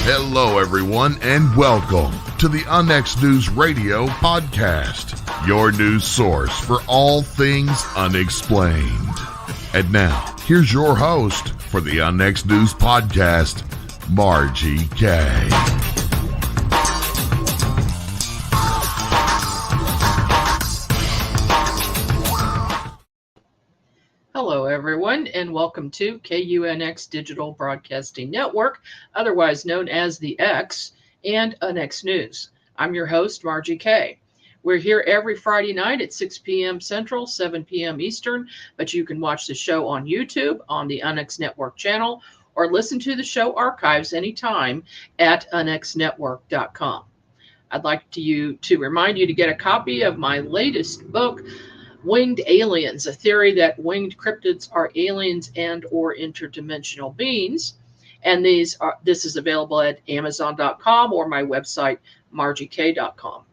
Hello, everyone, and welcome to the Unnext News Radio podcast, your news source for all things unexplained. And now, here's your host for the Unnext News podcast, Margie K. Hello, everyone, and welcome to KUNX Digital Broadcasting Network, otherwise known as the X, and Unnext News. I'm your host, Margie K. We're here every Friday night at 6 p.m. Central, 7 p.m. Eastern, but you can watch the show on YouTube, on the Unnext Network channel, or listen to the show archives anytime at unnextnetwork.com. I'd like to remind you to get a copy of my latest book, Winged Aliens, a theory that winged cryptids are aliens and or interdimensional beings. And this is available at Amazon.com or my website, margiek.com.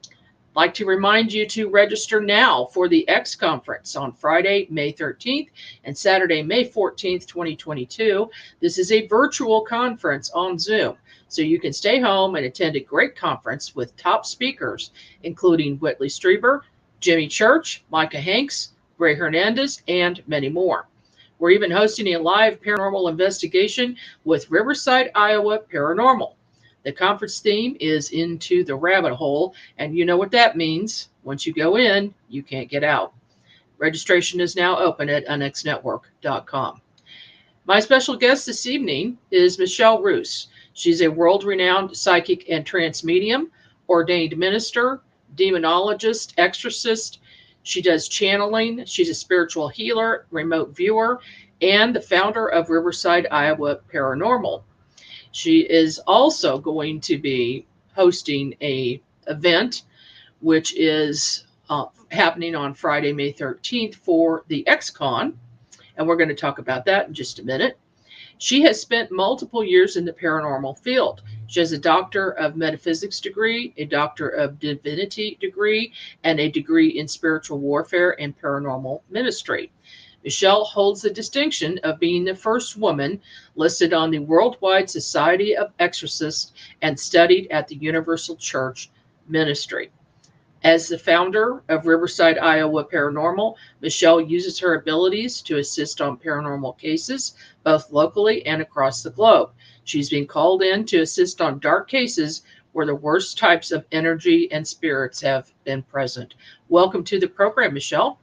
I'd like to remind you to register now for the X Conference on Friday, May 13th and Saturday, May 14th, 2022. This is a virtual conference on Zoom, so you can stay home and attend a great conference with top speakers, including Whitley Strieber, Jimmy Church, Micah Hanks, Ray Hernandez, and many more. We're even hosting a live paranormal investigation with Riverside Iowa Paranormal. The conference theme is Into the Rabbit Hole, and you know what that means. Once you go in, you can't get out. Registration is now open at unnextnetwork.com. My special guest this evening is Michelle Roos. She's a world-renowned psychic and trance medium, ordained minister, demonologist, exorcist. She does channeling. She's a spiritual healer, remote viewer, and the founder of Riverside Iowa Paranormal. She is also going to be hosting an event, which is happening on Friday, May 13th for the XCon, and we're going to talk about that in just a minute. She has spent multiple years in the paranormal field. She has a Doctor of Metaphysics degree, a Doctor of Divinity degree, and a degree in Spiritual Warfare and Paranormal Ministry. Michelle holds the distinction of being the first woman listed on the Worldwide Society of Exorcists and studied at the Universal Church Ministry. As the founder of Riverside Iowa Paranormal, Michelle uses her abilities to assist on paranormal cases, both locally and across the globe. She's been called in to assist on dark cases where the worst types of energy and spirits have been present. Welcome to the program, Michelle.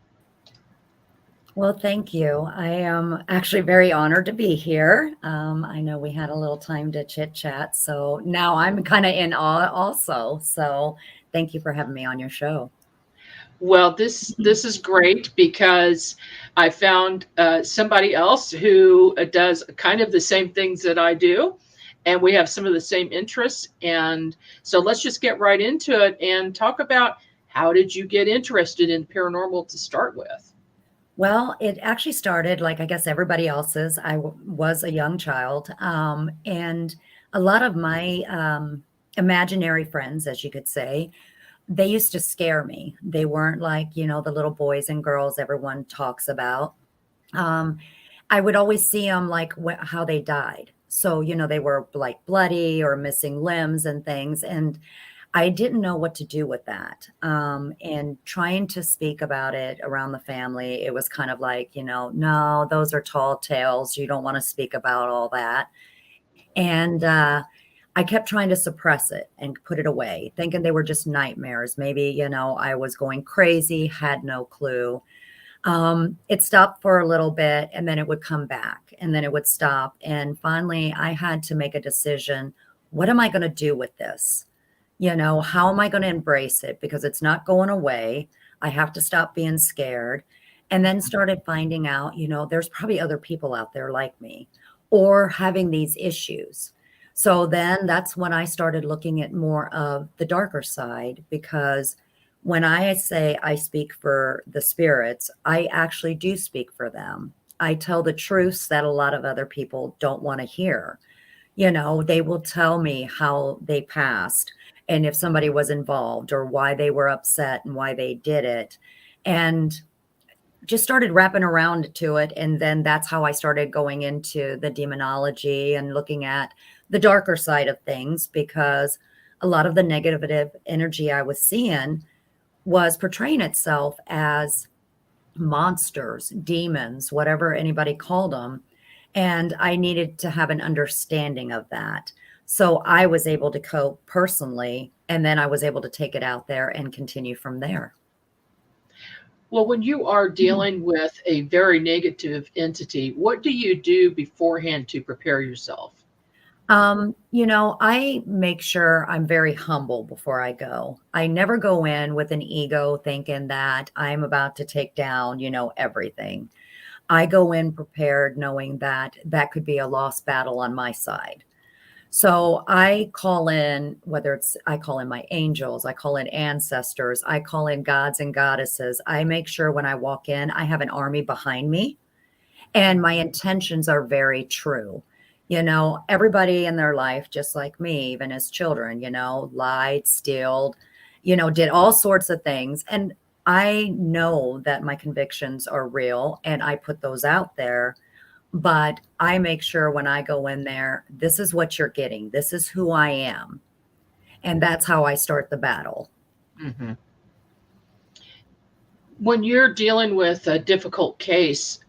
Well, thank you. I am actually very honored to be here. I know we had a little time to chit chat, so now I'm kind of in awe also. So thank you for having me on your show. Well, this is great because I found somebody else who does kind of the same things that I do, and we have some of the same interests. And so let's just get right into it and talk about, how did you get interested in paranormal to start with? Well, it actually started like I guess everybody else's. I was a young child, and a lot of my imaginary friends, as you could say, they used to scare me. They weren't like, the little boys and girls everyone talks about. I would always see them like how they died. So, they were like bloody or missing limbs and things. And I didn't know what to do with that. And trying to speak about it around the family, it was kind of like, no, those are tall tales. You don't want to speak about all that. And I kept trying to suppress it and put it away, thinking they were just nightmares. Maybe, I was going crazy, had no clue. It stopped for a little bit and then it would come back and then it would stop. And finally, I had to make a decision. What am I going to do with this? How am I going to embrace it? Because it's not going away. I have to stop being scared. And then started finding out, there's probably other people out there like me or having these issues. So then that's when I started looking at more of the darker side, because when I say I speak for the spirits, I actually do speak for them. I tell the truths that a lot of other people don't want to hear. They will tell me how they passed and if somebody was involved or why they were upset and why they did it. And just started wrapping around to it. And then that's how I started going into the demonology and looking at the darker side of things, because a lot of the negative energy I was seeing was portraying itself as monsters, demons, whatever anybody called them. And I needed to have an understanding of that. So I was able to cope personally, and then I was able to take it out there and continue from there. Well, when you are dealing with a very negative entity, what do you do beforehand to prepare yourself? I make sure I'm very humble before I go. I never go in with an ego thinking that I'm about to take down, everything. I go in prepared knowing that that could be a lost battle on my side. So I call in, I call in my angels, I call in ancestors, I call in gods and goddesses. I make sure when I walk in, I have an army behind me, and my intentions are very true. Everybody in their life, just like me, even as children, lied, stealed, did all sorts of things. And I know that my convictions are real and I put those out there, but I make sure when I go in there, this is what you're getting. This is who I am. And that's how I start the battle. Mm-hmm. When you're dealing with a difficult case,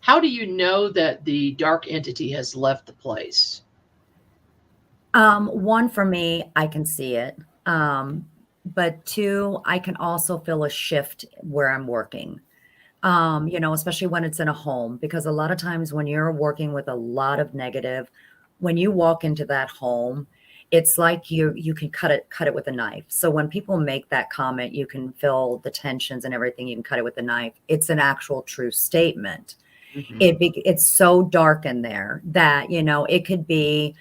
how do you know that the dark entity has left the place? One, for me, I can see it. But two, I can also feel a shift where I'm working. Especially when it's in a home, because a lot of times when you're working with a lot of negative, when you walk into that home, it's like you can cut it with a knife. So when people make that comment, you can feel the tensions and everything. You can cut it with a knife. It's an actual true statement. Mm-hmm. It's so dark in there that, it could be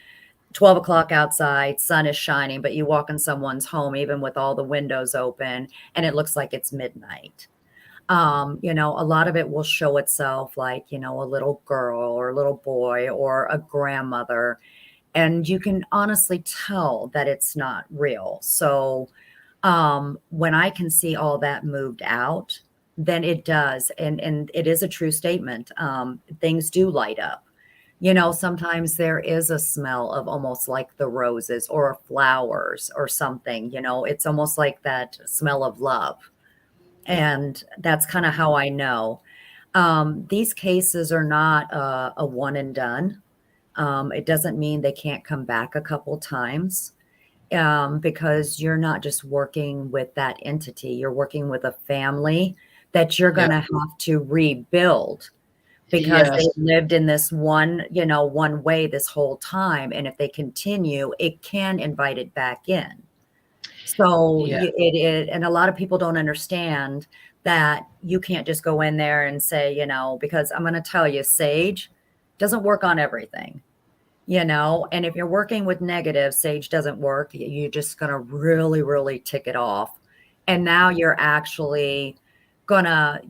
12 o'clock outside, sun is shining, but you walk in someone's home, even with all the windows open, and it looks like it's midnight. A lot of it will show itself like, a little girl or a little boy or a grandmother. And you can honestly tell that it's not real. So when I can see all that moved out, then it does. And it is a true statement. Things do light up. Sometimes there is a smell of almost like the roses or flowers or something. It's almost like that smell of love. And that's kind of how I know. These cases are not a one and done. It doesn't mean they can't come back a couple times, because you're not just working with that entity. You're working with a family that you're going to have to rebuild, because Yes. they lived in this one way this whole time. And if they continue, it can invite it back in. So Yeah. and a lot of people don't understand that you can't just go in there and say, because I'm going to tell you, sage doesn't work on everything, and if you're working with negative, sage doesn't work. You're just going to really, really tick it off. And now you're actually gonna,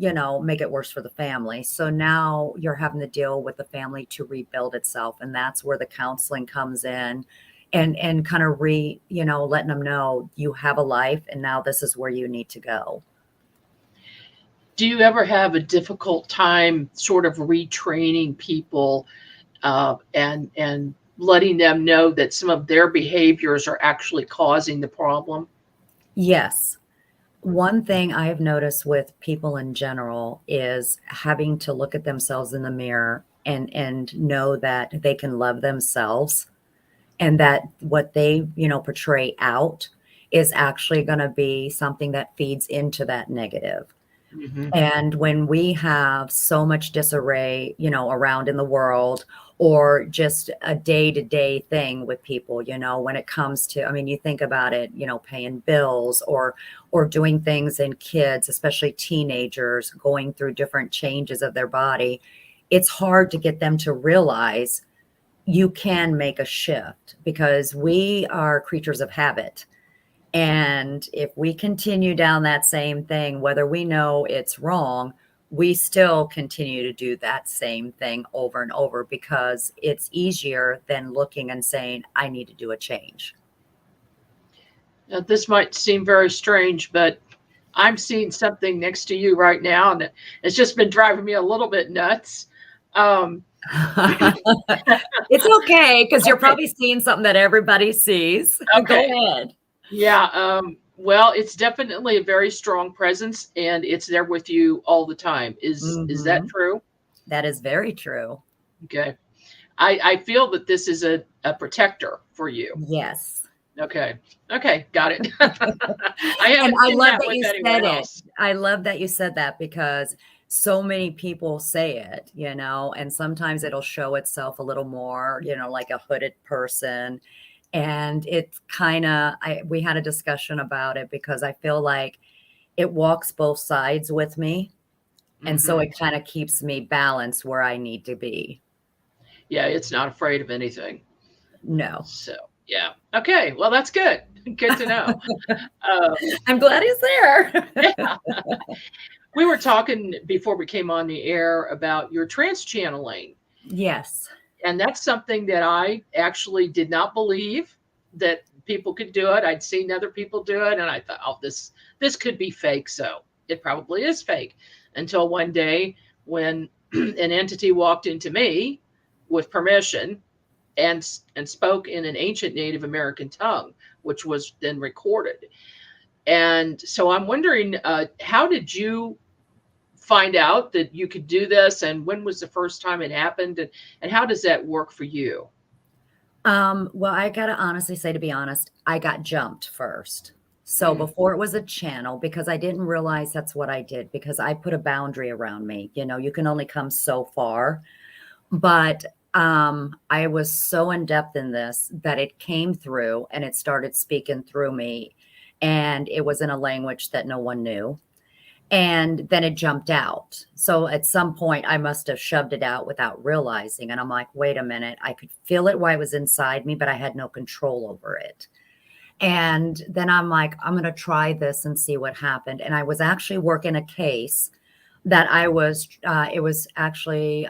make it worse for the family. So now you're having to deal with the family to rebuild itself. And that's where the counseling comes in. And kind of letting them know you have a life and now this is where you need to go. Do you ever have a difficult time sort of retraining people and letting them know that some of their behaviors are actually causing the problem? Yes. One thing I've noticed with people in general is having to look at themselves in the mirror and know that they can love themselves, and that what they, portray out is actually going to be something that feeds into that negative. Mm-hmm. And when we have so much disarray, around in the world, or just a day-to-day thing with people, when it comes to, you think about it, paying bills or doing things in kids, especially teenagers, going through different changes of their body, it's hard to get them to realize you can make a shift, because we are creatures of habit. And if we continue down that same thing, whether we know it's wrong, we still continue to do that same thing over and over, because it's easier than looking and saying, I need to do a change. Now, this might seem very strange, but I'm seeing something next to you right now, and it's just been driving me a little bit nuts. It's okay, because you're probably seeing something that everybody sees. Okay. Go ahead. Yeah. Well, it's definitely a very strong presence, and it's there with you all the time. Is that Mhm. true? That is very true. Okay. I feel that this is a protector for you. Yes. Okay. Okay. Got it. I And haven't I seen love that that with you anyone said it. else. I love that you said that, because so many people say it, and sometimes it'll show itself a little more, like a hooded person. And it's kind of, we had a discussion about it, because I feel like it walks both sides with me. And so Mhm. it kind of keeps me balanced where I need to be. Yeah, it's not afraid of anything. No. So, yeah. Okay. Well, that's good. Good to know. Uh, I'm glad he's there. yeah. We were talking before we came on the air about your trance channeling. Yes. And that's something that I actually did not believe that people could do it. I'd seen other people do it, and I thought, oh, this could be fake. So it probably is fake. Until one day when an entity walked into me with permission and spoke in an ancient Native American tongue, which was then recorded. And so I'm wondering, how did you find out that you could do this, and when was the first time it happened, and how does that work for you? Well, I gotta honestly say, to be honest, I got jumped first. So Mm, before it was a channel, because I didn't realize that's what I did, because I put a boundary around me. You can only come so far. But I was so in depth in this that it came through and it started speaking through me. And it was in a language that no one knew. And then it jumped out. So at some point, I must have shoved it out without realizing. And I'm like, wait a minute. I could feel it while it was inside me, but I had no control over it. And then I'm like, I'm going to try this and see what happened. And I was actually working a case that it was actually,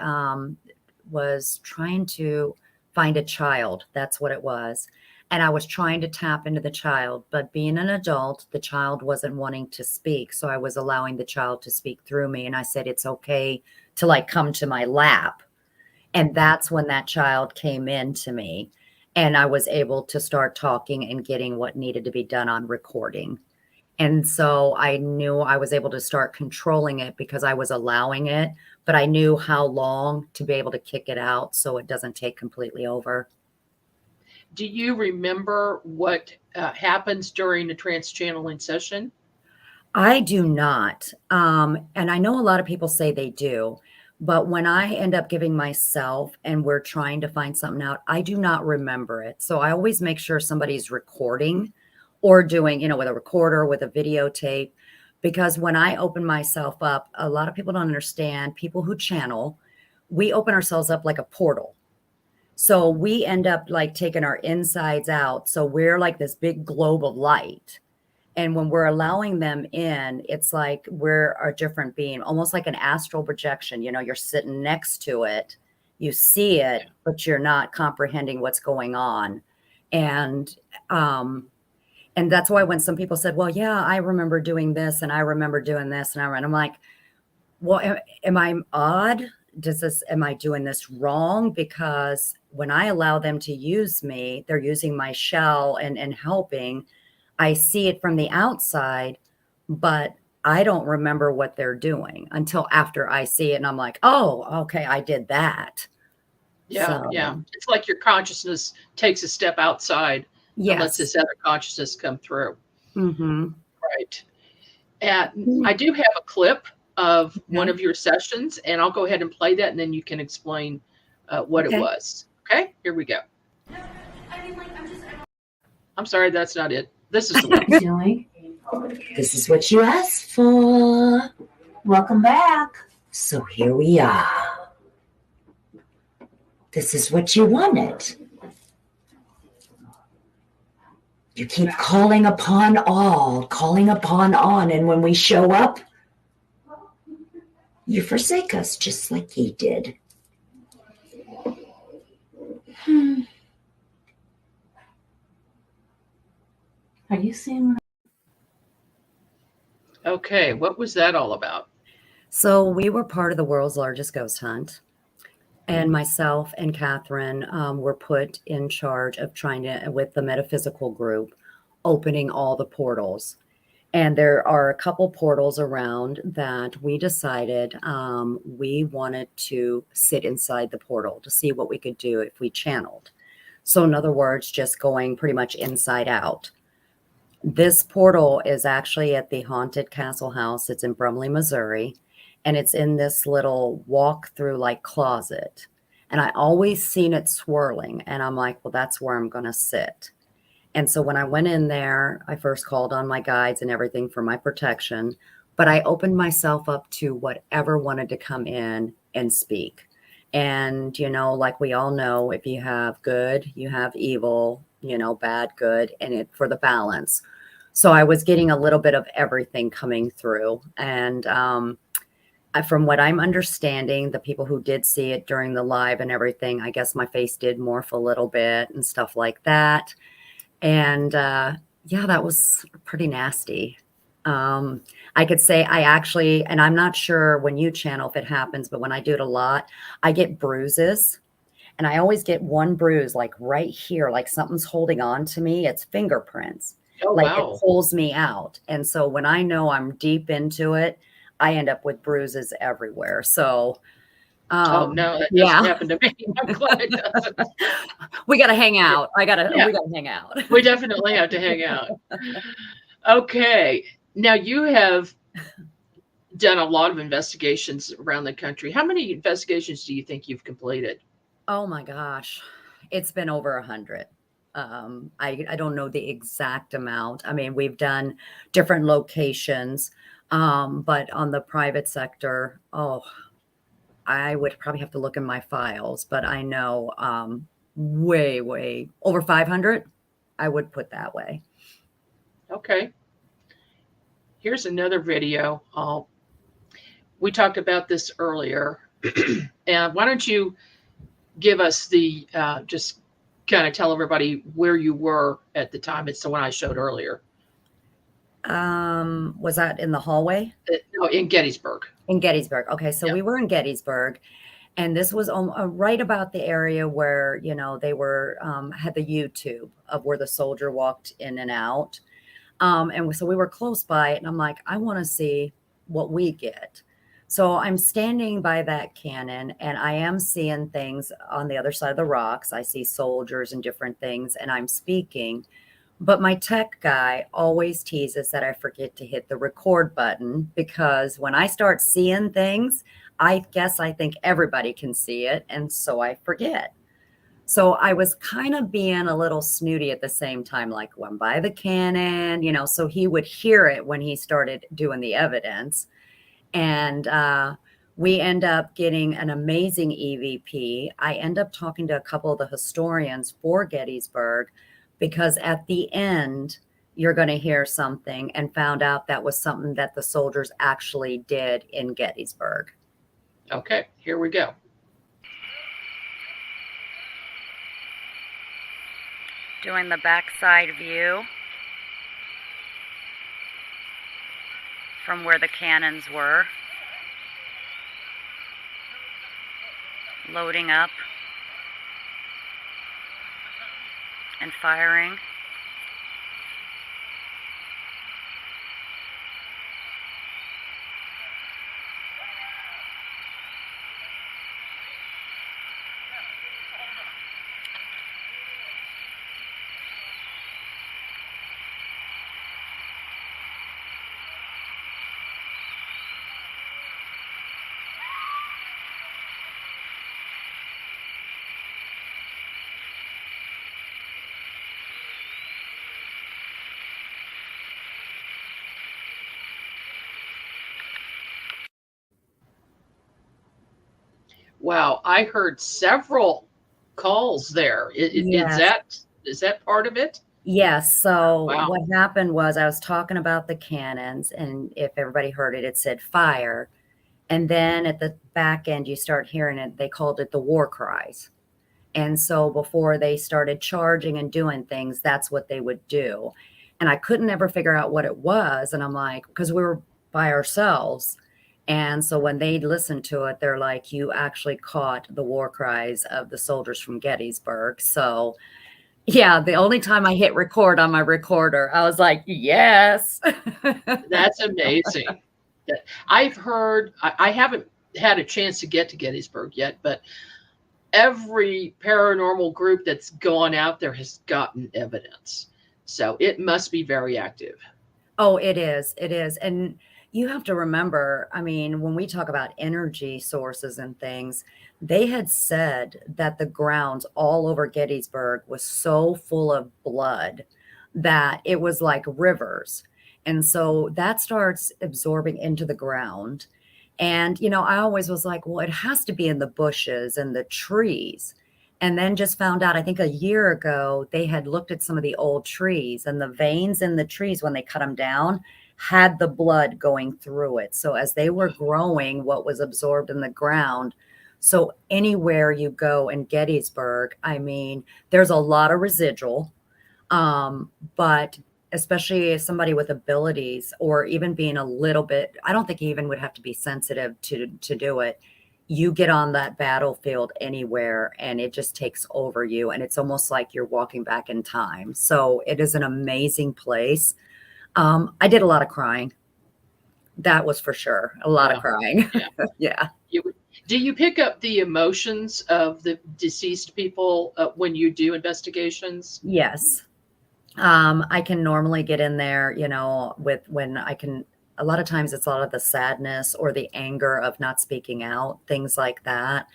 was trying to find a child. That's what it was. And I was trying to tap into the child, but being an adult, the child wasn't wanting to speak. So I was allowing the child to speak through me. And I said, it's okay to like come to my lap. And that's when that child came into me. And I was able to start talking and getting what needed to be done on recording. And so I knew I was able to start controlling it because I was allowing it, but I knew how long to be able to kick it out so it doesn't take completely over. do you remember what happens during a trance channeling session? I do not. And I know a lot of people say they do, but when I end up giving myself and we're trying to find something out, I do not remember it. So I always make sure somebody's recording or doing, with a recorder, with a videotape, because when I open myself up, a lot of people don't understand. People who channel, we open ourselves up like a portal. So we end up like taking our insides out. So we're like this big globe of light. And when we're allowing them in, it's like we're a different being, almost like an astral projection. You're sitting next to it, you see it, but you're not comprehending what's going on. And and that's why when some people said, well, yeah, I remember doing this and I remember doing this, and I'm like, well, am I odd? Am I doing this wrong? Because when I allow them to use me, they're using my shell and helping. I see it from the outside, but I don't remember what they're doing until after I see it. And I'm like, oh, okay, I did that. Yeah, yeah. So, It's like your consciousness takes a step outside and lets yes. this other consciousness come through. Mm-hmm. Right. And I do have a clip of one Okay. of your sessions, and I'll go ahead and play that, and then you can explain what it Okay. was. Okay, here we go. I'm sorry, that's not it. This is the one. Doing. This is what you asked for. Welcome back. So here we are. This is what you wanted. You keep calling upon all, calling upon on, and when we show up, you forsake us just like he did. Are you seeing? Okay, what was that all about? So we were part of the world's largest ghost hunt. And myself and Catherine were put in charge of trying to, with the metaphysical group, opening all the portals. And there are a couple portals around that we decided we wanted to sit inside the portal to see what we could do if we channeled. So in other words, just going pretty much inside out. This portal is actually at the Haunted Castle House. It's in Brumley, Missouri. And it's in this little walk-through like closet. And I always seen it swirling. And I'm like, well, that's where I'm going to sit. And so when I went in there, I first called on my guides and everything for my protection. But I opened myself up to whatever wanted to come in and speak. And, you know, like we all know, if you have good, you have evil, you know, bad, good, and it for the balance. So I was getting a little bit of everything coming through. And from what I'm understanding, the people who did see it during the live and everything, I guess my face did morph a little bit and stuff like that. And yeah, that was pretty nasty. I could say I actually, and I'm not sure when you channel if it happens, but when I do it a lot, I get bruises. And I always get one bruise like right here, like something's holding on to me. It's fingerprints. Oh, Like wow. it pulls me out. And so when I know I'm deep into it, I end up with bruises everywhere. So Oh, no, that yeah, doesn't happen to me. I'm glad it doesn't. we got to hang out. Yeah. We got to hang out. We definitely have to hang out. Okay. Now you have done a lot of investigations around the country. How many investigations do you think you've completed? Oh my gosh. It's been over 100. I don't know the exact amount. I mean, we've done different locations, but on the private sector, I would probably have to look in my files, but I know way over 500. I would put that way. Okay. Here's another video. We talked about this earlier. And why don't you give us the, just kind of tell everybody where you were at the time. It's the one I showed earlier. Was that in the hallway? No, in Gettysburg. In Gettysburg. Okay, so Yeah. we were in Gettysburg, and this was right about the area where, you know, they were had the YouTube of where the soldier walked in and out. And so we were close by it, and I'm like, I want to see what we get. So I'm standing by that cannon, and I am seeing things on the other side of the rocks. I see soldiers and different things, and I'm speaking. But my tech guy always teases that I forget to hit the record button, because when I start seeing things, I think everybody can see it. And so I forget. So I was kind of being a little snooty at the same time, like one by the cannon, you know, so he would hear it when he started doing the evidence. And we end up getting an amazing EVP. I end up talking to a couple of the historians for Gettysburg, because at the end, you're going to hear something, and found out that was something that the soldiers actually did in Gettysburg. Okay, here we go. Doing the backside view from where the cannons were. Loading up and firing. Wow, I heard several calls there. Yes. Is that part of it? Yes. So Wow. what happened was I was talking about the cannons, and if everybody heard it, it said fire. And then at the back end, you start hearing it. They called it the war cries. And so before they started charging and doing things, that's what they would do. And I couldn't ever figure out what it was. And I'm like, because we were by ourselves. And so when they listened to it, they're like, you actually caught the war cries of the soldiers from Gettysburg. So yeah, the only time I hit record on my recorder, I was like, yes. That's amazing. I've heard, I haven't had a chance to get to Gettysburg yet, but every paranormal group that's gone out there has gotten evidence. So it must be very active. Oh, it is. It is. And you have to remember, I mean, when we talk about energy sources and things, they had said that the grounds all over Gettysburg was so full of blood that it was like rivers. And so that starts absorbing into the ground. And, I always was like, well, it has to be in the bushes and the trees. And then just found out, I think a year ago, they had looked at some of the old trees, and the veins in the trees, when they cut them down, had the blood going through it. So as they were growing, what was absorbed in the ground. So anywhere you go in Gettysburg, I mean, there's a lot of residual, but especially if somebody with abilities, or even being a little bit, I don't think you even would have to be sensitive to do it. You get on that battlefield anywhere and it just takes over you. And it's almost like you're walking back in time. So it is an amazing place. I did a lot of crying. That was for sure. A lot of crying. Yeah. Do you pick up the emotions of the deceased people when you do investigations? Yes. I can normally get in there, a lot of times it's a lot of the sadness or the anger of not speaking out, things like that.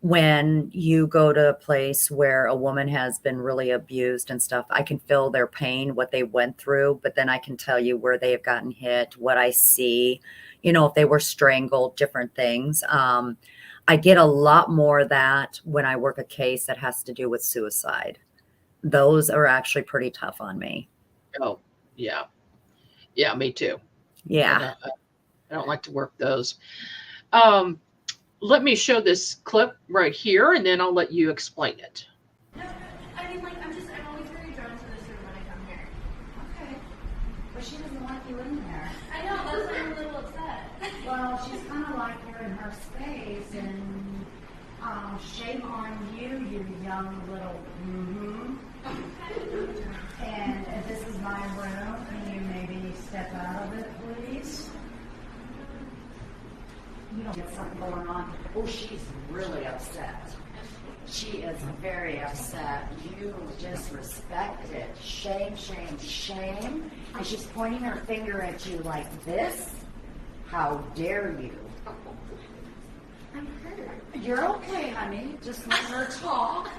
When you go to a place where a woman has been really abused and stuff, I can feel their pain, what they went through, but then I can tell you where they have gotten hit, what I see, if they were strangled, different things. I get a lot more of that when I work a case that has to do with suicide. Those are actually pretty tough on me. Oh, yeah. Yeah, me too. Yeah. I don't like to work those. Let me show this clip right here, and then I'll let you explain it. No, I mean, like, I'm always very drawn to this room when I come here. Okay. But she doesn't like you in there. I know, that's why I'm a little upset. Well, she's kind of like you're in her space, and shame on you, you young little And if this is my room, can you maybe step out of it, please? You don't get something going on. Oh, she's really upset. She is very upset. You just respect it. Shame, shame, shame. And she's pointing her finger at you like this. How dare you? I'm hurt. You're okay, honey. Just let her talk.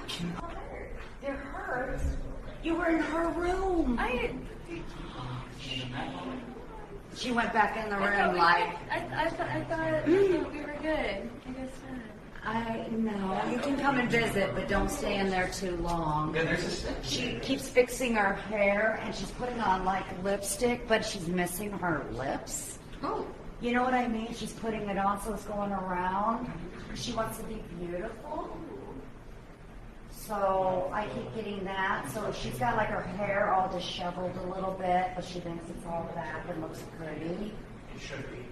You're hurt. You were in her room. She went back in the room like... I thought we were good. I guess not. I know. You can come and visit, but don't stay in there too long. She keeps fixing her hair, and she's putting on like lipstick, but she's missing her lips. Oh. You know what I mean? She's putting it on so it's going around. She wants to be beautiful. So I keep getting that. So she's got like her hair all disheveled a little bit, but she thinks it's all back and looks pretty. It should be.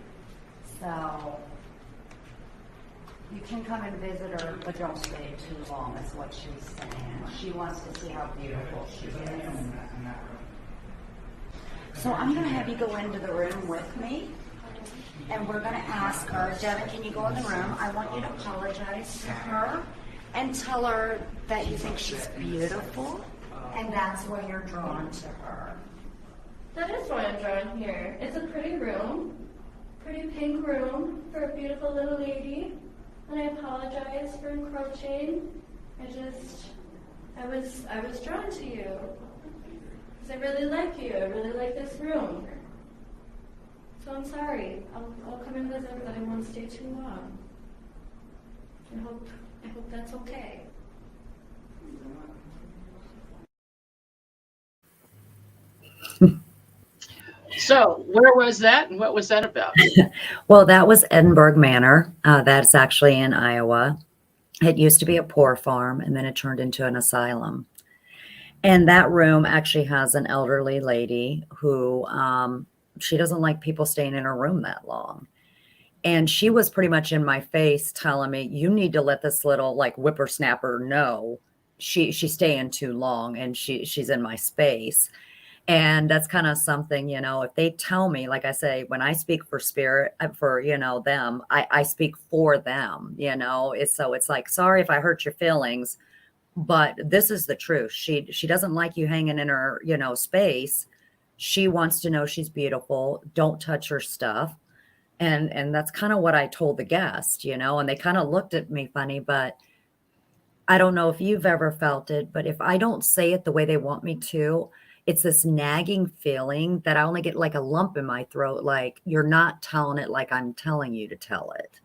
So you can come and visit her, but don't stay too long, is what she's saying. She wants to see how beautiful she is. So I'm going to have you go into the room with me, and we're going to ask her, Devin, can you go in the room? I want you to apologize to her and tell her that you think she's beautiful, and that's why you're drawn to her. That is why I'm drawn here. It's a pretty room, pretty pink room for a beautiful little lady. And I apologize for encroaching. I was drawn to you. Because I really like you. I really like this room. So I'm sorry. I'll come and visit, but I won't stay too long. I hope that's okay. So where was that, and what was that about? Well, that was Edinburgh Manor. That's actually in Iowa. It used to be a poor farm, and then it turned into an asylum. And that room actually has an elderly lady who she doesn't like people staying in her room that long. And she was pretty much in my face telling me, you need to let this little like whippersnapper know she's staying too long and she's in my space. And that's kind of something, if they tell me, like I say, when I speak for spirit, for, them, I speak for them, it's like, sorry if I hurt your feelings, but this is the truth. She doesn't like you hanging in her, space. She wants to know she's beautiful. Don't touch her stuff. And that's kind of what I told the guest, and they kind of looked at me funny, but I don't know if you've ever felt it, but if I don't say it the way they want me to, it's this nagging feeling that I only get like a lump in my throat, like you're not telling it like I'm telling you to tell it.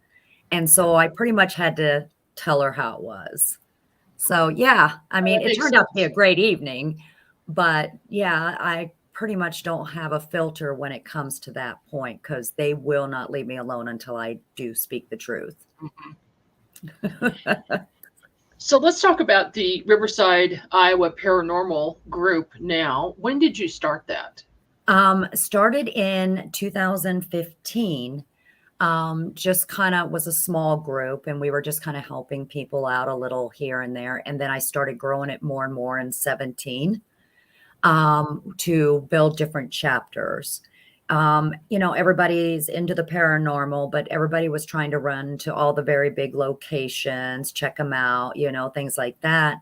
And so I pretty much had to tell her how it was. So, yeah, I mean, it turned out to be a great evening, but yeah, I pretty much don't have a filter when it comes to that point because they will not leave me alone until I do speak the truth. So let's talk about the Riverside Iowa Paranormal group now. When did you start that? Started in 2015. Just kind of was a small group and we were just kind of helping people out a little here and there. And then I started growing it more and more in 17 to build different chapters. Everybody's into the paranormal, but everybody was trying to run to all the very big locations, check them out, things like that.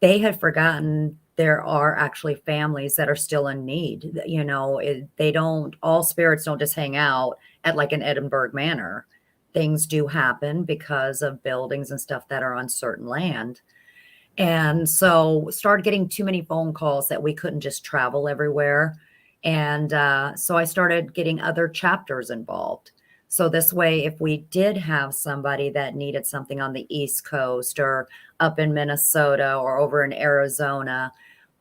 They had forgotten there are actually families that are still in need. All spirits don't just hang out at like an Edinburgh Manor. Things do happen because of buildings and stuff that are on certain land. And so started getting too many phone calls that we couldn't just travel everywhere. And so I started getting other chapters involved. So this way, if we did have somebody that needed something on the East Coast or up in Minnesota or over in Arizona,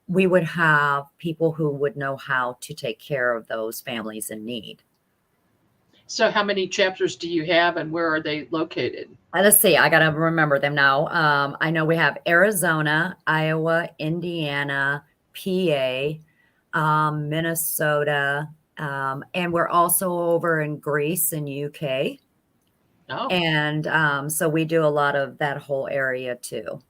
we would have people who would know how to take care of those families in need. So how many chapters do you have and where are they located? Let's see. I got to remember them now. I know we have Arizona, Iowa, Indiana, PA, Minnesota, and we're also over in Greece and UK. Oh. And so we do a lot of that whole area too.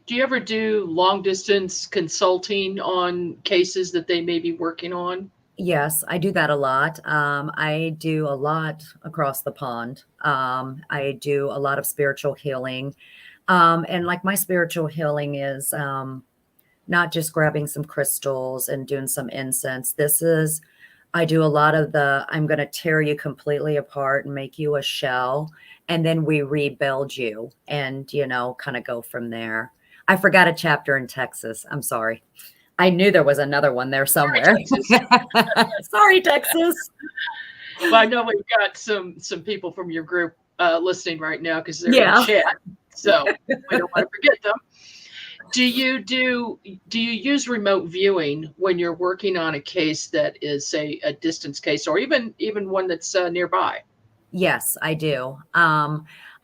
Do you ever do long distance consulting on cases that they may be working on? Yes, I do that a lot. I do a lot across the pond. I do a lot of spiritual healing. And like my spiritual healing is not just grabbing some crystals and doing some incense. I do a lot of I'm going to tear you completely apart and make you a shell. And then we rebuild you and, kind of go from there. I forgot a chapter in Texas. I'm sorry. I knew there was another one there somewhere. Sorry, Texas. Well, I know we've got some people from your group listening right now because they're in chat. So we don't want to forget them. Do you use remote viewing when you're working on a case that is, say, a distance case or even one that's nearby? Yes, I do.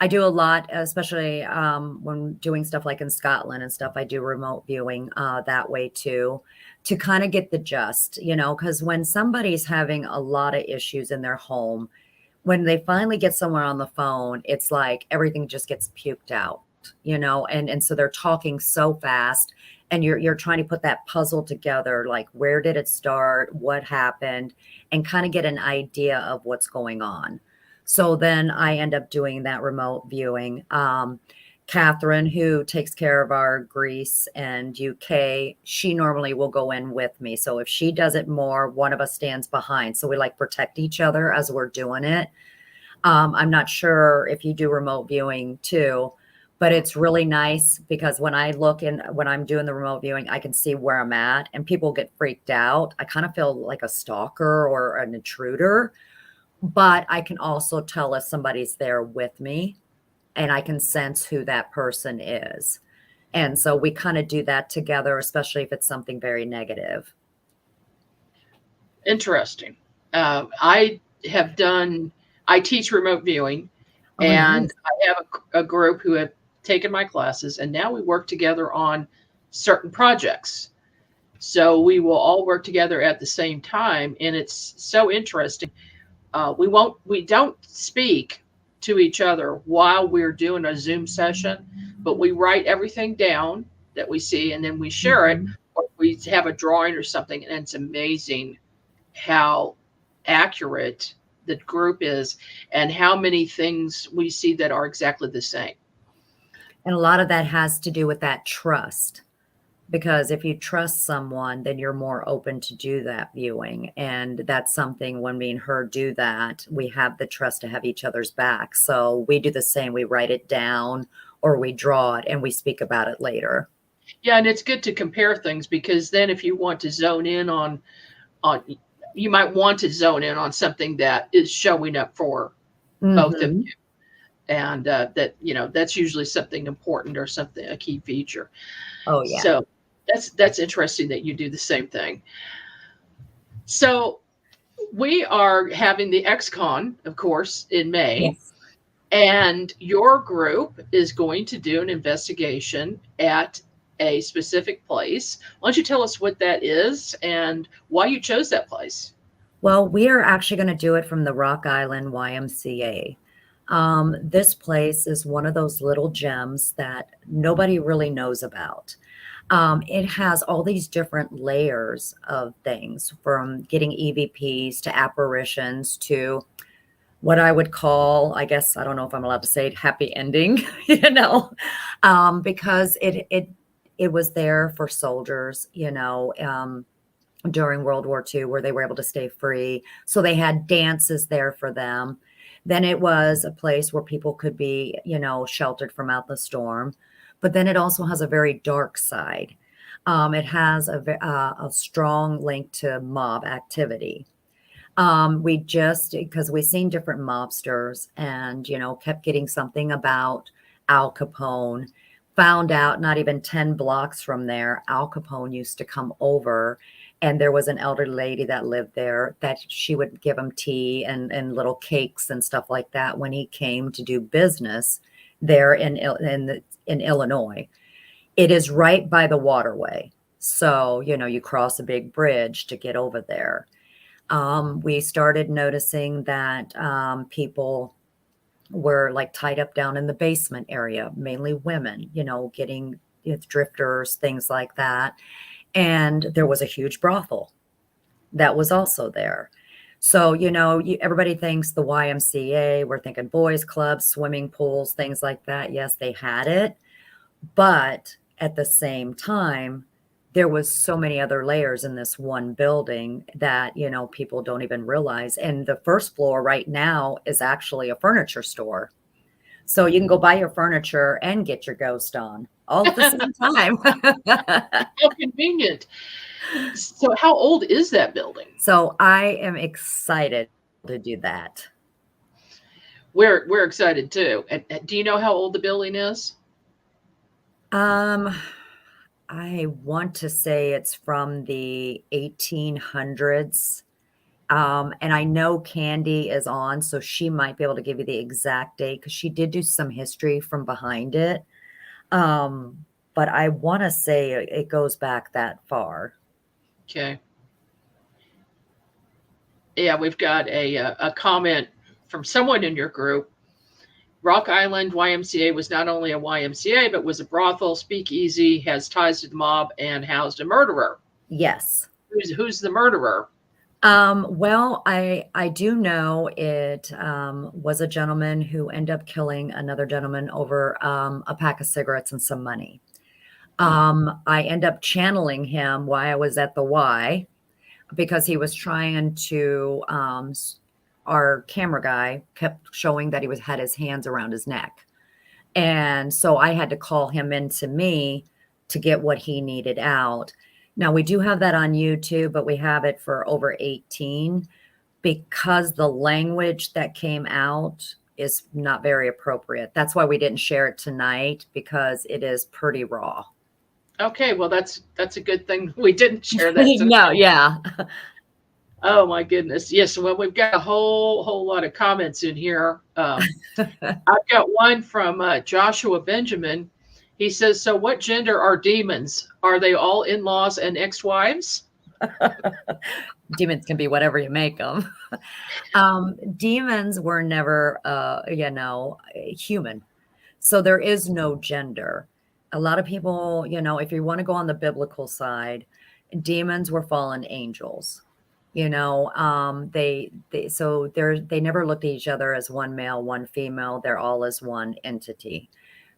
I do a lot, especially when doing stuff like in Scotland and stuff. I do remote viewing that way too, to kind of get the gist, because when somebody's having a lot of issues in their home, when they finally get someone on the phone, it's like everything just gets puked out, and so they're talking so fast and you're trying to put that puzzle together, like where did it start, what happened, and kind of get an idea of what's going on. So then I end up doing that remote viewing. Catherine, who takes care of our Greece and UK, she normally will go in with me. So if she does it more, one of us stands behind. So we like protect each other as we're doing it. I'm not sure if you do remote viewing too, but it's really nice because when I look in, when I'm doing the remote viewing, I can see where I'm at and people get freaked out. I kind of feel like a stalker or an intruder. But I can also tell if somebody's there with me and I can sense who that person is. And so we kind of do that together, especially if it's something very negative. Interesting. I teach remote viewing and nice. I have a group who have taken my classes and now we work together on certain projects. So we will all work together at the same time, and it's so interesting. We don't speak to each other while we're doing a Zoom session, but we write everything down that we see, and then we share it, or we have a drawing or something, and it's amazing how accurate the group is and how many things we see that are exactly the same. And a lot of that has to do with that trust. Because if you trust someone, then you're more open to do that viewing. And that's something when me and her do that, we have the trust to have each other's back. So we do the same. We write it down or we draw it and we speak about it later. Yeah, and it's good to compare things, because then if you want to zone in on you might want to zone in on something that is showing up for both of you. And that, that's usually something important or something, a key feature. Oh, yeah. So that's interesting that you do the same thing. So we are having the XCon, of course, in May. Yes. And your group is going to do an investigation at a specific place. Why don't you tell us what that is and why you chose that place? Well, we are actually going to do it from the Rock Island YMCA. This place is one of those little gems that nobody really knows about. It has all these different layers of things, from getting EVPs to apparitions to what I would call, I guess, I don't know if I'm allowed to say it, happy ending, because it was there for soldiers, during World War II, where they were able to stay free. So they had dances there for them. Then it was a place where people could be, sheltered from out the storm. But then it also has a very dark side. It has a strong link to mob activity. Because we've seen different mobsters and, kept getting something about Al Capone, found out not even 10 blocks from there, Al Capone used to come over. And there was an elderly lady that lived there that she would give him tea and little cakes and stuff like that when he came to do business there in Illinois. It is right by the waterway. So, you cross a big bridge to get over there. We started noticing that people were like tied up down in the basement area, mainly women, getting drifters, things like that. And there was a huge brothel that was also there. So, everybody thinks the YMCA, we're thinking boys clubs, swimming pools, things like that. Yes, they had it. But at the same time, there was so many other layers in this one building that, people don't even realize. And the first floor right now is actually a furniture store. So you can go buy your furniture and get your ghost on all at the same time. How convenient. So how old is that building? So I am excited to do that. We're excited too. And do you know how old the building is? I want to say it's from the 1800s. And I know Candy is on, so she might be able to give you the exact date because she did do some history from behind it. But I want to say it goes back that far. Okay. Yeah, we've got a comment from someone in your group. Rock Island YMCA was not only a YMCA, but was a brothel, speakeasy, has ties to the mob, and housed a murderer. Yes. Who's the murderer? Well, I do know it was a gentleman who ended up killing another gentleman over a pack of cigarettes and some money. I end up channeling him while I was at the Y because he was trying to, our camera guy kept showing that he had his hands around his neck. And so I had to call him into me to get what he needed out. Now, we do have that on YouTube, but we have it for over 18 because the language that came out is not very appropriate. That's why we didn't share it tonight, because it is pretty raw. Okay, well, that's a good thing we didn't share that tonight. No, yeah. Oh, my goodness. Yes, well, we've got a whole lot of comments in here. I've got one from Joshua Benjamin. He says, so what gender are demons? Are they all in-laws and ex-wives? Demons can be whatever you make them. Demons were never, human. So there is no gender. A lot of people, if you want to go on the biblical side, demons were fallen angels. They never looked at each other as one male, one female. They're all as one entity.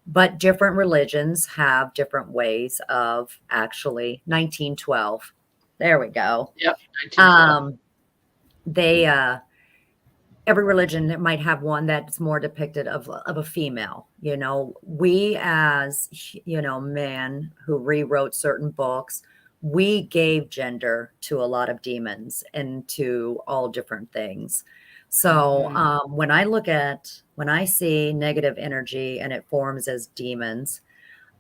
But different religions have different ways of actually 1912. There we go. Yep. 1912. Every religion might have one that's more depicted of a female. We as, men who rewrote certain books, we gave gender to a lot of demons and to all different things. So when I see negative energy and it forms as demons,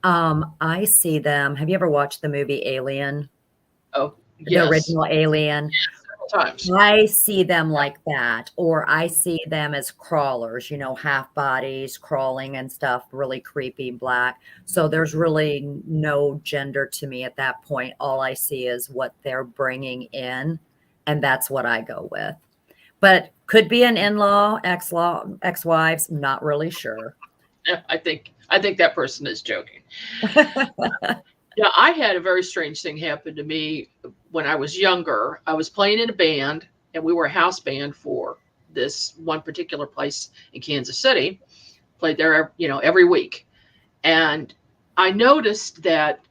I see them. Have you ever watched the movie Alien? Oh, yes. The original Alien. Times. I see them like that, or I see them as crawlers, half bodies crawling and stuff, really creepy, black. So there's really no gender to me at that point. All I see is what they're bringing in, and that's what I go with. But could be an in-law, ex-wives, not really sure. I think that person is joking. Yeah, I had a very strange thing happen to me when I was younger. I was playing in a band, and we were a house band for this one particular place in Kansas City. Played there, every week. And I noticed that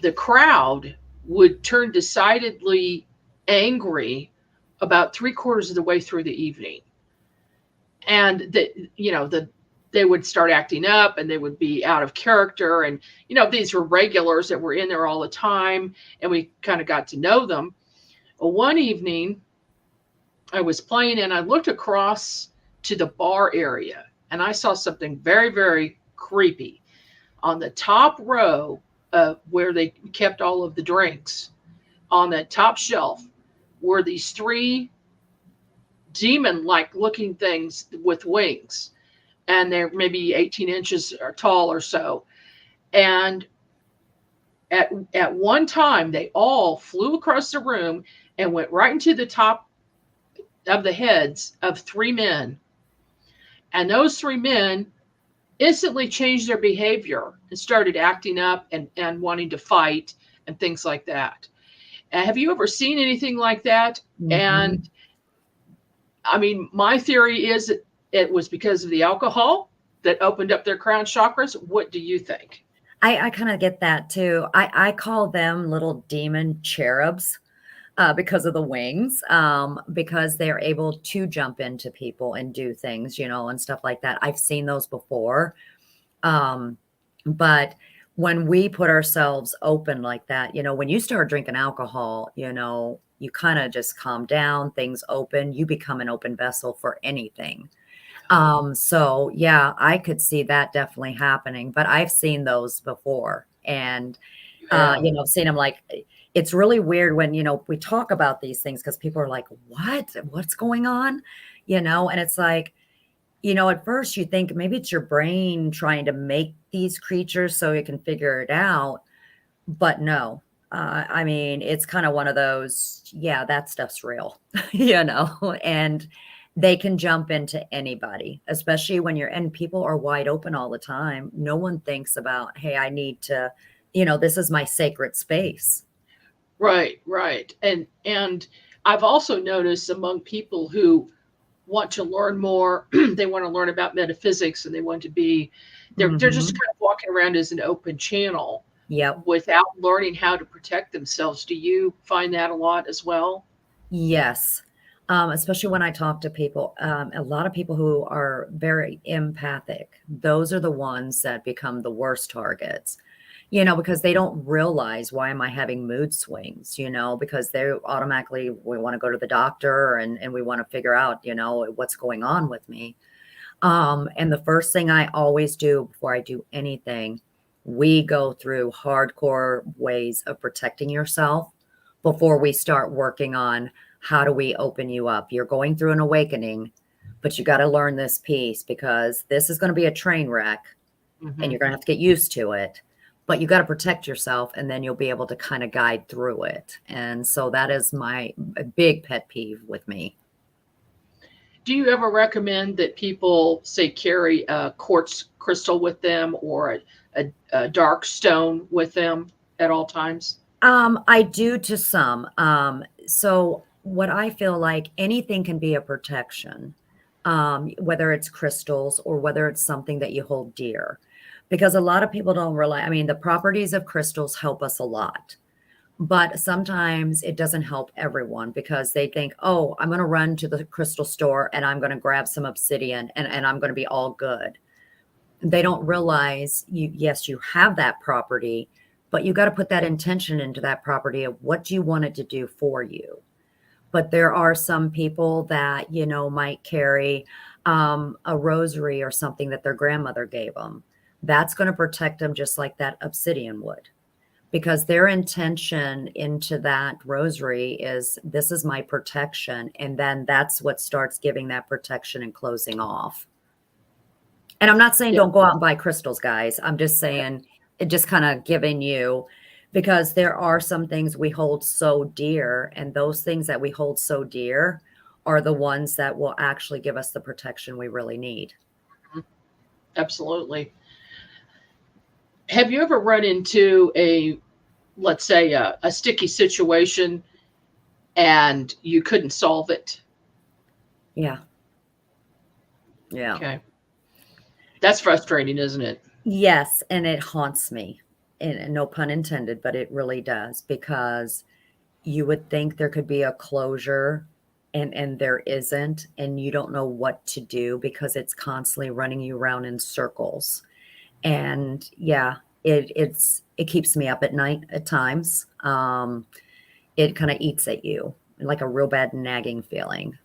the crowd would turn decidedly angry about 3/4 of the way through the evening. And they would start acting up and they would be out of character. And, these were regulars that were in there all the time, and we kind of got to know them. Well, one evening I was playing and I looked across to the bar area and I saw something very, very creepy. On the top row where they kept all of the drinks, on the top shelf were these 3 demon-like looking things with wings. And they're maybe 18 inches or tall or so. And at one time, they all flew across the room and went right into the top of the heads of 3 men. And those 3 men instantly changed their behavior and started acting up and wanting to fight and things like that. Have you ever seen anything like that? Mm-hmm. And I mean, my theory is it was because of the alcohol that opened up their crown chakras. What do you think? I kind of get that too. I call them little demon cherubs because of the wings, because they're able to jump into people and do things, and stuff like that. I've seen those before. But when we put ourselves open like that, when you start drinking alcohol, you kind of just calm down, things open, you become an open vessel for anything. So yeah, I could see that definitely happening, but I've seen those before. And, I've seen them it's really weird when, we talk about these things because people are like, what's going on? And it's like, at first you think maybe it's your brain trying to make these creatures so you can figure it out, but no. I mean, it's kind of one of those, yeah, that stuff's real, and they can jump into anybody, especially when and people are wide open all the time. No one thinks about, hey, I need to, this is my sacred space. Right. And I've also noticed among people who want to learn more, they want to learn about metaphysics and they want to be, they're just kind of walking around as an open channel. Yep. Without learning how to protect themselves. Do you find that a lot as well? Yes. Especially when I talk to people, a lot of people who are very empathic, those are the ones that become the worst targets, because they don't realize, why am I having mood swings, because they automatically, we want to go to the doctor and we want to figure out, what's going on with me. And the first thing I always do before I do anything, we go through hardcore ways of protecting yourself before we start working on how do we open you up. You're going through an awakening, but you got to learn this piece because this is going to be a train wreck. and you're going to have to get used to it. But you got to protect yourself, and then you'll be able to kind of guide through it. And so that is my big pet peeve with me. Do you ever recommend that people, say, carry a quartz crystal with them or a dark stone with them at all times? I do to some. So what I feel like, anything can be a protection, whether it's crystals or whether it's something that you hold dear. Because a lot of people don't realize, I mean, the properties of crystals help us a lot. But sometimes it doesn't help everyone because they think, oh, I'm going to run to the crystal store and I'm going to grab some obsidian and I'm going to be all good. They don't realize yes, you have that property, but you got to put that intention into that property of what do you want it to do for you. But there are some people that, might carry a rosary or something that their grandmother gave them. That's going to protect them just like that obsidian would. Because their intention into that rosary is, this is my protection. And then that's what starts giving that protection and closing off. And I'm not saying don't go out and buy crystals, guys. I'm just saying, it just kind of giving you, because there are some things we hold so dear. And those things that we hold so dear are the ones that will actually give us the protection we really need. Absolutely. Have you ever run into let's say, a sticky situation and you couldn't solve it? Yeah. Yeah. Okay. That's frustrating, isn't it? Yes. And it haunts me. And no pun intended, but it really does, because you would think there could be a closure and there isn't, and you don't know what to do because it's constantly running you around in circles. And yeah, it keeps me up at night at times. It kind of eats at you, like a real bad nagging feeling.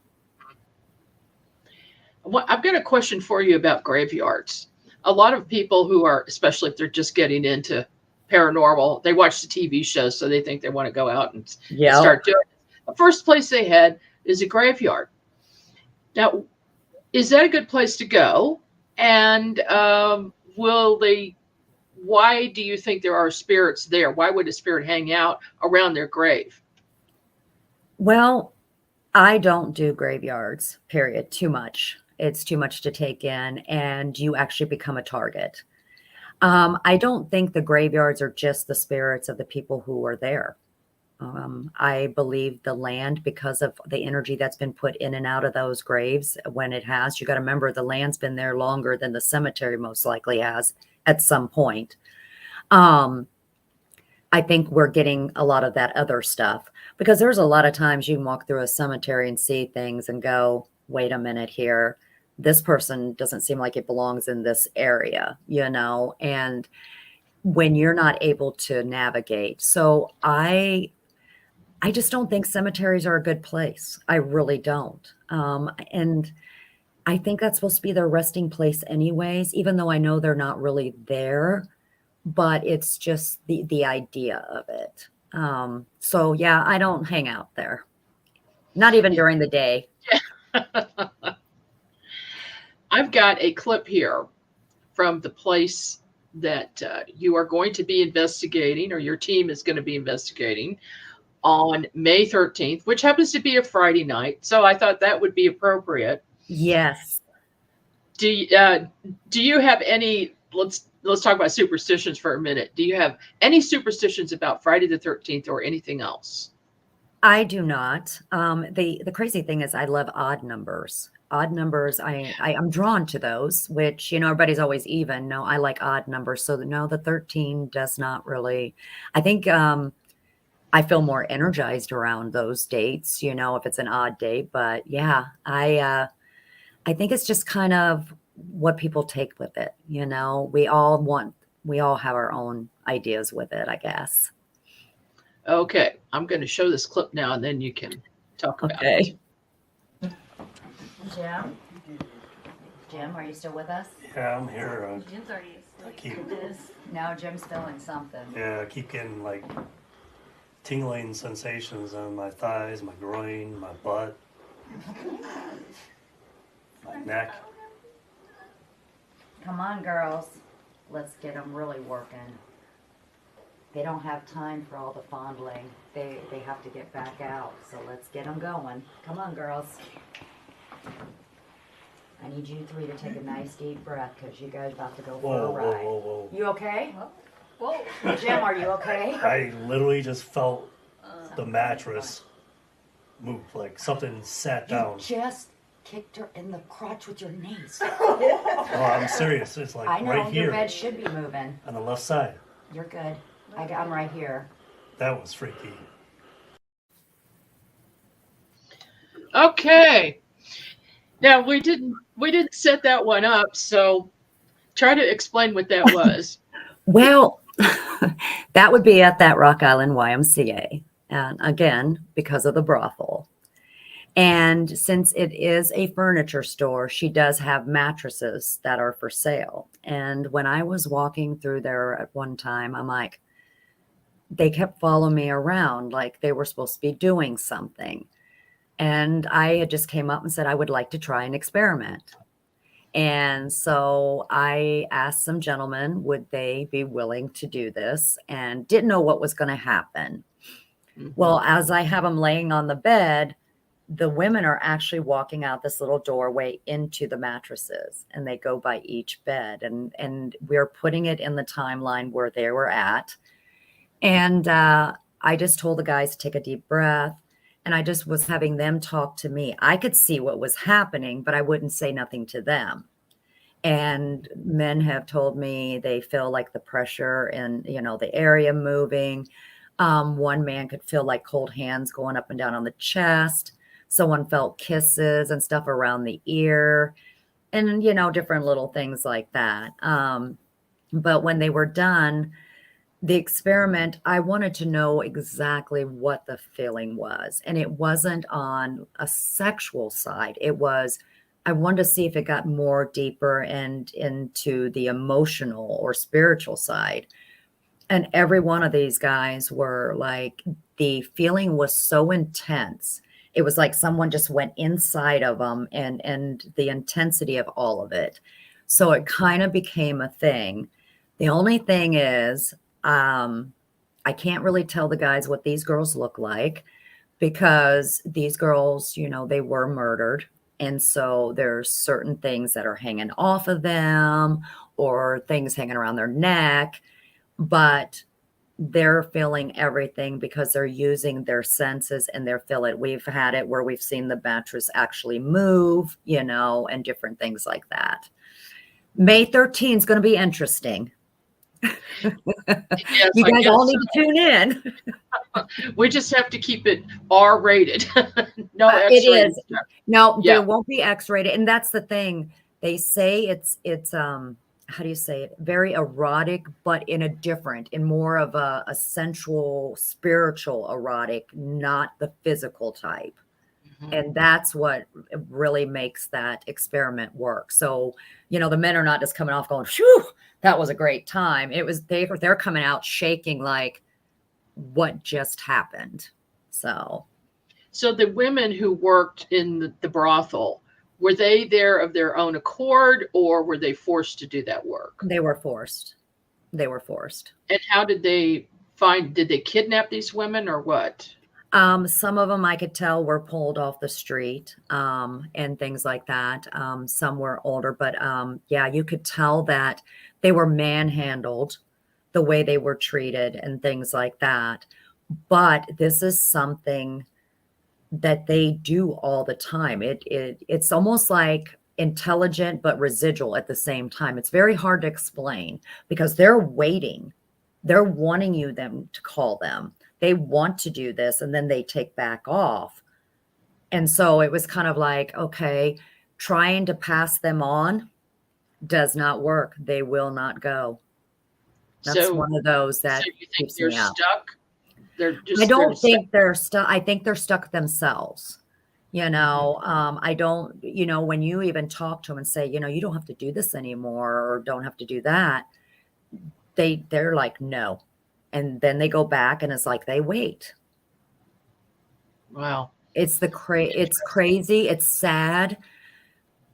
Well, I've got a question for you about graveyards. A lot of people who are, especially if they're just getting into paranormal, they watch the TV shows, so they think they want to go out and start doing it. The first place they head is a graveyard. Now, is that a good place to go? And why do you think there are spirits there? Why would a spirit hang out around their grave? Well, I don't do graveyards, period. Too much. It's too much to take in, and you actually become a target. I don't think the graveyards are just the spirits of the people who are there. I believe the land, because of the energy that's been put in and out of those graves, when it has, you got to remember the land's been there longer than the cemetery most likely has at some point. I think we're getting a lot of that other stuff, because there's a lot of times you can walk through a cemetery and see things and go, wait a minute here. This person doesn't seem like it belongs in this area, and when you're not able to navigate. So I just don't think cemeteries are a good place. I really don't. And I think that's supposed to be their resting place anyways, even though I know they're not really there, but it's just the idea of it. So yeah, I don't hang out there. Not even during the day. I've got a clip here from the place that you are going to be investigating, or your team is going to be investigating, on May 13th, which happens to be a Friday night. So I thought that would be appropriate. Yes. Do you have any, let's talk about superstitions for a minute. Do you have any superstitions about Friday the 13th or anything else? I do not. The crazy thing is I love odd numbers. Odd numbers, I'm drawn to those, which, everybody's always even. No, I like odd numbers. So no, the 13 does not really, I think I feel more energized around those dates, if it's an odd date. But yeah, I think it's just kind of what people take with it. We all have our own ideas with it, I guess. Okay, I'm going to show this clip now, and then you can talk about it. Jim, are you still with us? Yeah, I'm here. Jim's already asleep. No, Jim's feeling something. I keep getting like tingling sensations on my thighs, my groin, my butt, my neck. Come on, girls. let's get them really working. They don't have time for all the fondling. They have to get back out. So let's get them going. Come on, girls. I need you three to take a nice deep breath because you guys about to go for a ride. Whoa. You okay? Whoa. Jim, are you okay? I literally just felt the mattress move, like something sat down. You just kicked her in the crotch with your knees. Oh, I'm serious. It's like I know, right here your bed should be moving. on the left side. You're good. I'm right here. That was freaky. Okay. Now we didn't set that one up, so try to explain what that was. Well, that would be at that Rock Island YMCA. And again, because of the brothel. And since it is a furniture store, she does have mattresses that are for sale. And when I was walking through there at one time, I'm like, they kept following me around like they were supposed to be doing something. And I had just came up and said, I would like to try an experiment. And so I asked some gentlemen, would they be willing to do this? And didn't know what was going to happen. Well, as I have them laying on the bed, the women are actually walking out this little doorway into the mattresses, and they go by each bed. And we're putting it in the timeline where they were at. And I just told the guys to take a deep breath. And I just was having them talk to me. I could see what was happening, but I wouldn't say nothing to them. And men have told me they feel like the pressure in, the area moving. One man could feel like cold hands going up and down on the chest. Someone felt kisses and stuff around the ear and, different little things like that. But when they were done, the experiment, I wanted to know exactly what the feeling was. And it wasn't on a sexual side. It was, I wanted to see if it got more deeper and into the emotional or spiritual side. And every one of these guys were like, the feeling was so intense. It was like someone just went inside of them and the intensity of all of it. So it kind of became a thing. The only thing is, I can't really tell the guys what these girls look like because these girls, they were murdered. And so there's certain things that are hanging off of them or things hanging around their neck, but they're feeling everything because they're using their senses and they're feeling. We've had it where we've seen the mattress actually move, and different things like that. May 13th is going to be interesting. Yes, you guys all need to tune in. We just have to keep it R-rated. No It X-rated. is. No, there won't be X-rated. And that's the thing. They say it's how do you say it? Very erotic, but in more of a sensual, spiritual erotic, not the physical type. And that's what really makes that experiment work. So, the men are not just coming off going, phew, that was a great time. It was, they're coming out shaking like what just happened. So the women who worked in the brothel, were they there of their own accord or were they forced to do that work? They were forced. And how did they kidnap these women or what? Some of them I could tell were pulled off the street and things like that. Some were older, but you could tell that they were manhandled the way they were treated and things like that. But this is something that they do all the time. It's almost like intelligent but residual at the same time. It's very hard to explain because they're waiting. They're wanting them to call them. They want to do this and then they take back off. And so it was kind of like, okay, trying to pass them on does not work. They will not go. That's one of those that you think they're stuck? I don't think they're stuck. I think they're stuck themselves. I don't, when you even talk to them and say, you don't have to do this anymore or don't have to do that. They're like, no. And then they go back and it's like they wait. Wow. It's crazy. It's sad.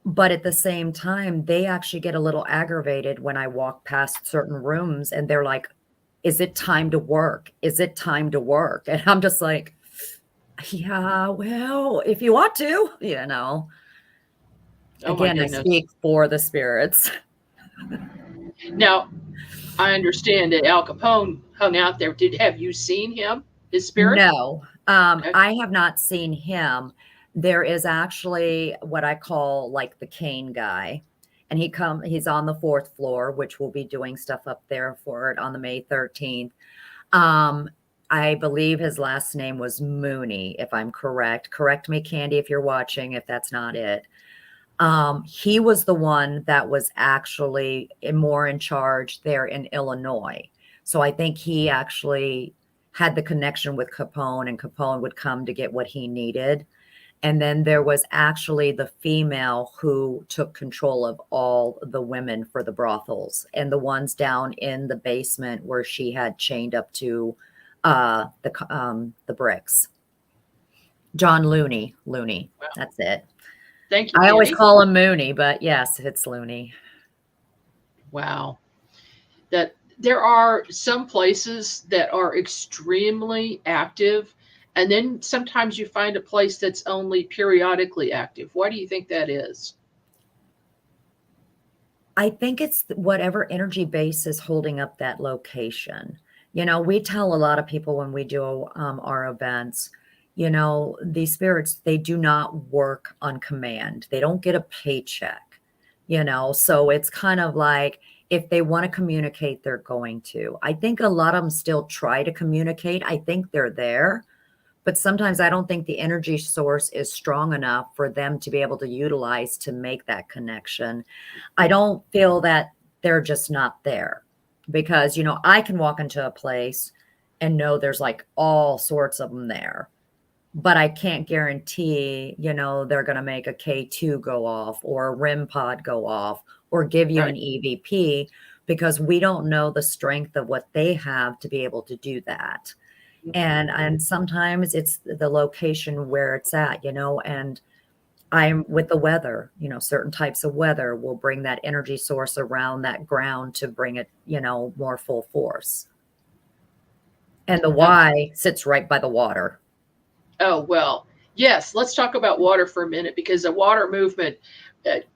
But at the same time, they actually get a little aggravated when I walk past certain rooms and they're like, is it time to work? Is it time to work? And I'm just like, yeah, well, if you want to, Oh my Again, I goodness. speak for the spirits. Now, I understand that Al Capone hung out there. Have you seen him, his spirit? No, Okay. I have not seen him. There is actually what I call like the cane guy. And he's on the 4th floor, which we'll be doing stuff up there for it on the May 13th. I believe his last name was Mooney, if I'm correct. Correct me, Candy, if you're watching, if that's not it. He was the one that was actually more in charge there in Illinois. So I think he actually had the connection with Capone, and Capone would come to get what he needed. And then there was actually the female who took control of all the women for the brothels, and the ones down in the basement where she had chained up to the bricks. John Looney. Wow. That's it. Thank you. I always Candy. call him Mooney, but yes, it's Looney. Wow. That there are some places that are extremely active, and then sometimes you find a place that's only periodically active. Why do you think that is? I think it's whatever energy base is holding up that location. We tell a lot of people when we do our events, these spirits, they do not work on command. They don't get a paycheck, so it's kind of like if they want to communicate, they're going to. I think a lot of them still try to communicate. I think they're there, but sometimes I don't think the energy source is strong enough for them to be able to utilize to make that connection. I don't feel that they're just not there because, I can walk into a place and know there's like all sorts of them there, but I can't guarantee, they're going to make a K2 go off or a REM pod go off or give you Right. an EVP because we don't know the strength of what they have to be able to do that. And sometimes it's the location where it's at, and I'm with the weather, certain types of weather will bring that energy source around that ground to bring it, more full force. And the Y sits right by the water. Oh, well, yes. Let's talk about water for a minute because the water movement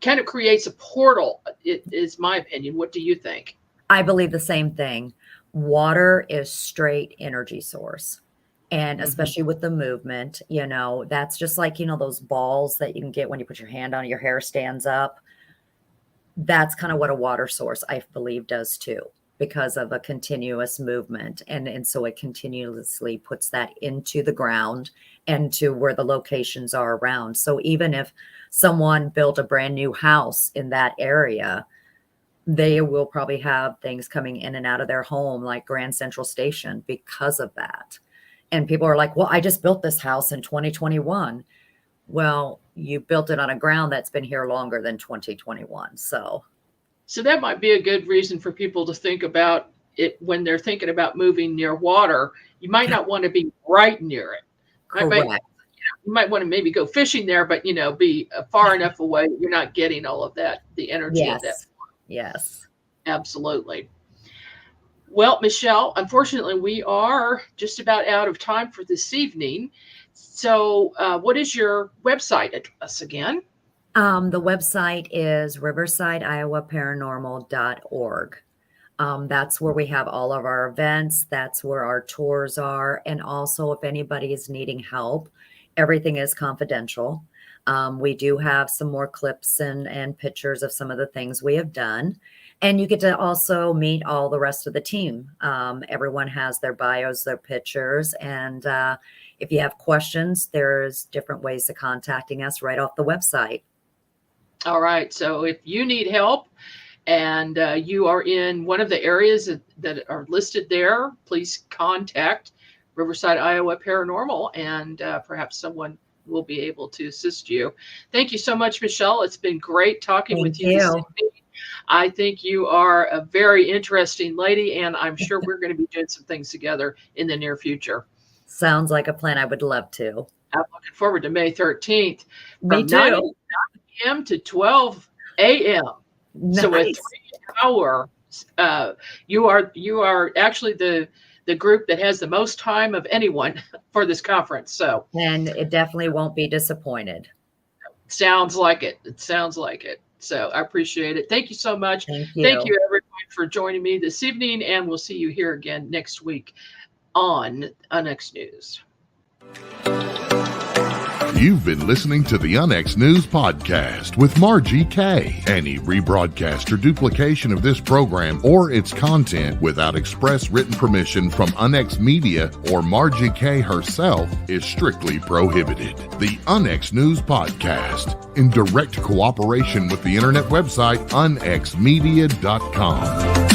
kind of creates a portal. It is my opinion. What do you think? I believe the same thing. Water is straight energy source. And especially with the movement, that's just like, those balls that you can get when you put your hand on, your hair stands up. That's kind of what a water source, I believe, does too, because of a continuous movement. And so it continuously puts that into the ground and to where the locations are around. So even if someone built a brand new house in that area, they will probably have things coming in and out of their home like Grand Central Station because of that. And people are like, well, I just built this house in 2021. Well, you built it on a ground that's been here longer than 2021. So that might be a good reason for people to think about it when they're thinking about moving near water. You might not want to be right near it. correct. You might want to maybe go fishing there, but be far enough away that you're not getting all of that, the energy of that. Yes. Absolutely. Well, Michelle, unfortunately, we are just about out of time for this evening. So what is your website address again? The website is Riverside Iowa Paranormal.org. That's where we have all of our events. That's where our tours are. And also, if anybody is needing help, everything is confidential. We do have some more clips and pictures of some of the things we have done. And you get to also meet all the rest of the team. Everyone has their bios, their pictures. And if you have questions, there's different ways of contacting us right off the website. All right. So if you need help and you are in one of the areas that are listed there, please contact Riverside Iowa Paranormal and perhaps someone will be able to assist you. Thank you so much, Michelle. It's been great talking with you this evening. I think you are a very interesting lady, and I'm sure we're going to be doing some things together in the near future. Sounds like a plan. I would love to. I'm looking forward to May 13th. Me From too. 9 p.m. to 12 a.m. Nice. So a 3 hour. You are actually the group that has the most time of anyone for this conference. So, and it definitely won't be disappointed. Sounds like it. It sounds like it. So I appreciate it. Thank you so much. Thank you. Thank you everyone for joining me this evening, and we'll see you here again next week on Unx News. You've been listening to the Unx News Podcast with Margie K. Any rebroadcast or duplication of this program or its content without express written permission from Unx Media or Margie K. herself is strictly prohibited. The Unx News Podcast, in direct cooperation with the internet website unxmedia.com.